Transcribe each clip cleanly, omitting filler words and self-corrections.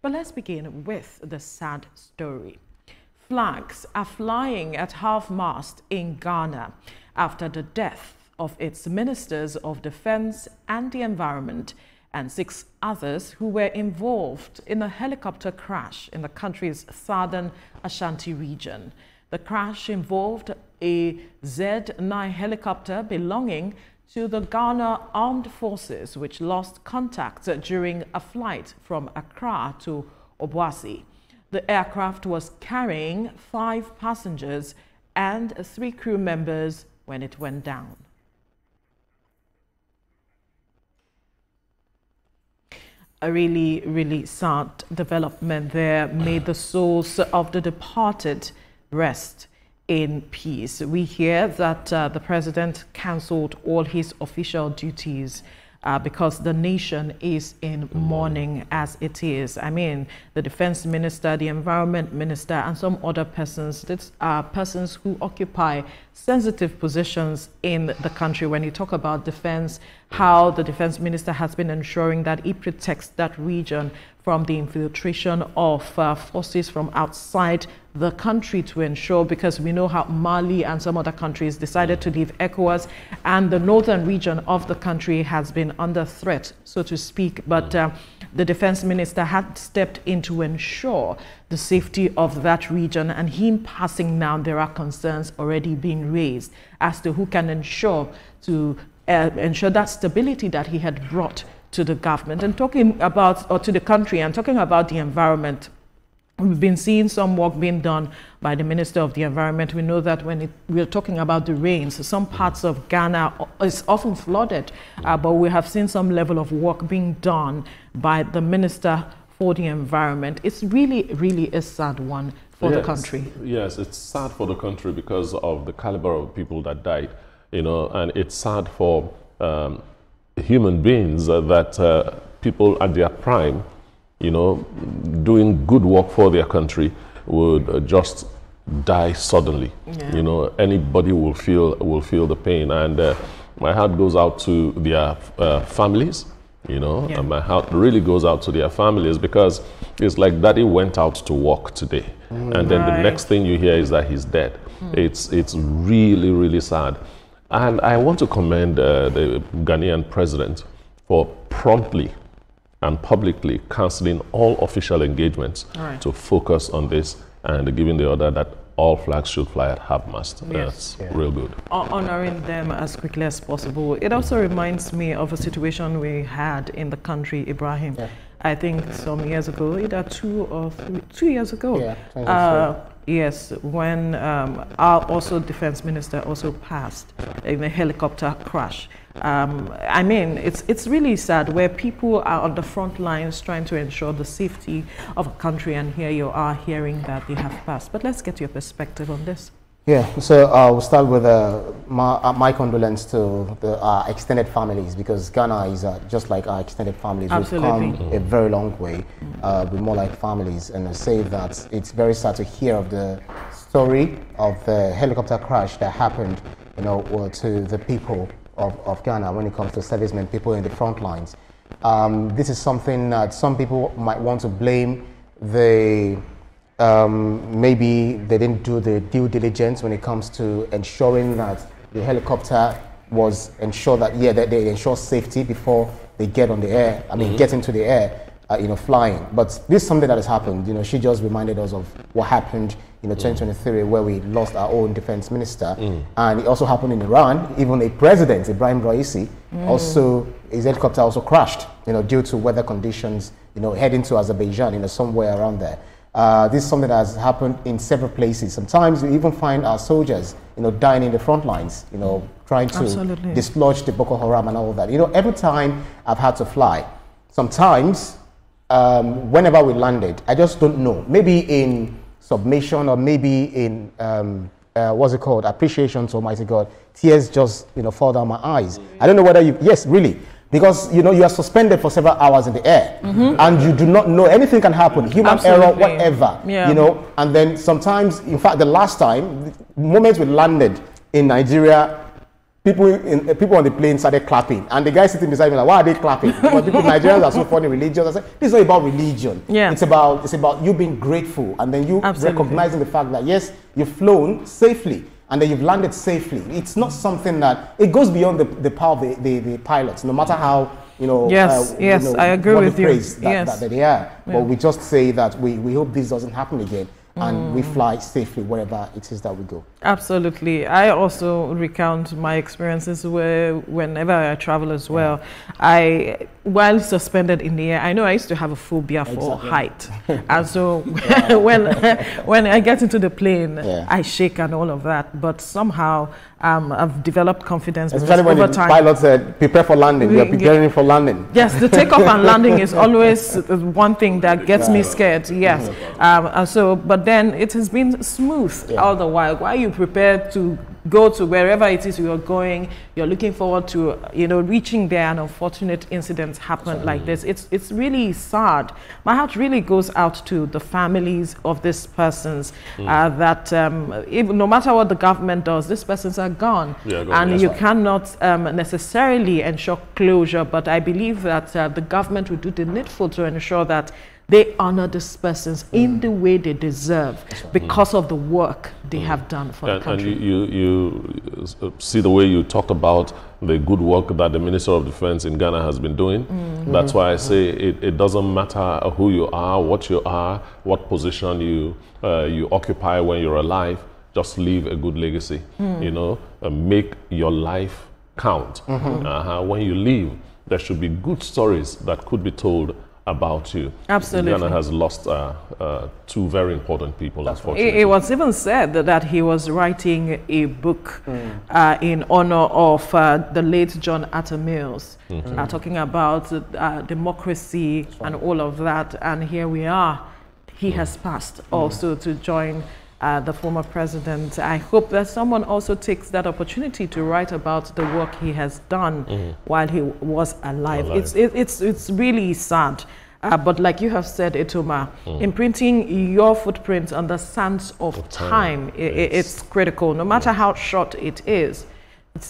But let's begin with the sad story. Flags are flying at half-mast in Ghana after the death of its ministers of defense and the environment and 6 others who were involved in a helicopter crash in the country's southern Ashanti region. The crash involved a Z-9 helicopter belonging to the Ghana Armed Forces, which lost contact during a flight from Accra to Obuasi. The aircraft was carrying 5 passengers and 3 crew members when it went down. A really, really sad development there. May the souls of the departed rest in peace. We hear that the president cancelled all his official duties because the nation is in mourning as it is. I mean, the defense minister, the environment minister, and some other persons, these are persons who occupy sensitive positions in the country. When you talk about defense, how the defense minister has been ensuring that he protects that region from the infiltration of forces from outside the country to ensure, because we know how Mali and some other countries decided to leave ECOWAS, and the northern region of the country has been under threat, so to speak. But the defense minister had stepped in to ensure the safety of that region, and him passing now, there are concerns already being raised as to who can ensure that stability that he had brought to the government. And talking about, or to the country, and talking about the environment, we've been seeing some work being done by the Minister of the Environment. We know that when we're talking about the rains, some parts of Ghana is often flooded, but we have seen some level of work being done by the Minister for the Environment. It's really, really a sad one for the country. Yes, it's sad for the country because of the caliber of people that died, and it's sad for human beings that people at their prime, doing good work for their country would just die suddenly. Yeah. Anybody will feel the pain, and my heart goes out to their families. Yeah. And my heart really goes out to their families, because it's like daddy went out to work today, and then the next thing you hear is that he's dead. It's really, really sad. And I want to commend the Ghanaian president for promptly and publicly cancelling all official engagements to focus on this and giving the order that all flags should fly at half-mast. Yes. That's real good. Honoring them as quickly as possible. It also reminds me of a situation we had in the country, Ibrahim. Yeah. I think some years ago, either 2 years ago. Yeah, yes, when our also defense minister also passed in a helicopter crash. I mean, it's really sad where people are on the front lines trying to ensure the safety of a country, and here you are hearing that they have passed. But let's get your perspective on this. Yeah, so we'll start with my condolence to our extended families, because Ghana is just like our extended families. Absolutely. We've come a very long way, with more like families. And I say that it's very sad to hear of the story of the helicopter crash that happened, to the people of Ghana when it comes to servicemen, people in the front lines. This is something that some people might want to blame maybe they didn't do the due diligence when it comes to ensuring that the helicopter was ensured that, that they ensure safety before they get on the air, get into the air, flying. But this is something that has happened. She just reminded us of what happened in 2023, where we lost our own defense minister. And it also happened in Iran. Even a president, Ibrahim Raisi, also, his helicopter also crashed, due to weather conditions, heading to Azerbaijan, somewhere around there. This is something that has happened in several places. Sometimes we even find our soldiers, dying in the front lines, trying to dislodge the Boko Haram and all of that. Every time I've had to fly, sometimes whenever we landed, I just don't know. Maybe in submission, or maybe in what's it called, appreciation to Almighty God, tears just fall down my eyes. I don't know whether yes, really. Because you are suspended for several hours in the air, and you do not know, anything can happen, human error, whatever. And then sometimes, in fact, the last time, the moment we landed in Nigeria, people on the plane started clapping, and the guy sitting beside me like, why are they clapping? But people, Nigerians are so funny, religious. I said, this is not about religion. Yeah. It's about you being grateful, and then you recognizing the fact that yes, you've flown safely, and then you've landed safely. It's not something that it goes beyond the power of the pilots, no matter how Yes, I agree with you. That they are. But we just say that we hope this doesn't happen again. And we fly safely wherever it is that we go. Absolutely. I also recount my experiences where whenever I travel as well, while suspended in the air, I know I used to have a phobia for height. And so when I get into the plane, I shake and all of that. But somehow I've developed confidence. Especially when the pilot said, prepare for landing. We are preparing for landing. Yes, the takeoff and landing is always one thing that gets me scared. Yes. But then it has been smooth all the while. While you prepare to go to wherever it is you're going, you're looking forward to reaching there, and unfortunate incidents happen like this. It's really sad. My heart really goes out to the families of these persons that even no matter what the government does, these persons are gone, and you cannot necessarily ensure closure. But I believe that the government will do the needful to ensure that they honor these persons in the way they deserve because of the work they have done for the country. And you see the way you talked about the good work that the Minister of Defense in Ghana has been doing. That's why I say it doesn't matter who you are, what position you occupy when you're alive. Just leave a good legacy. Make your life count. When you leave, there should be good stories that could be told about you. Absolutely. Ghana has lost two very important people, unfortunately. It was even said that he was writing a book in honor of the late John Atta Mills, talking about democracy and all of that. And here we are. He has passed also to join the former president. I hope that someone also takes that opportunity to write about the work he has done while he was alive. It's really sad. But like you have said, Etoma, imprinting your footprint on the sands of time, it's critical. No matter how short it is,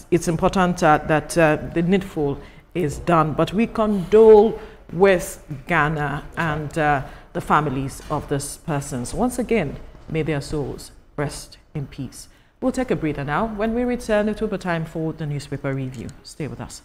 it's important that the needful is done. But we condole with Ghana and the families of these persons. Once again, may their souls rest in peace. We'll take a breather now. When we return, it will be time for the newspaper review. Stay with us.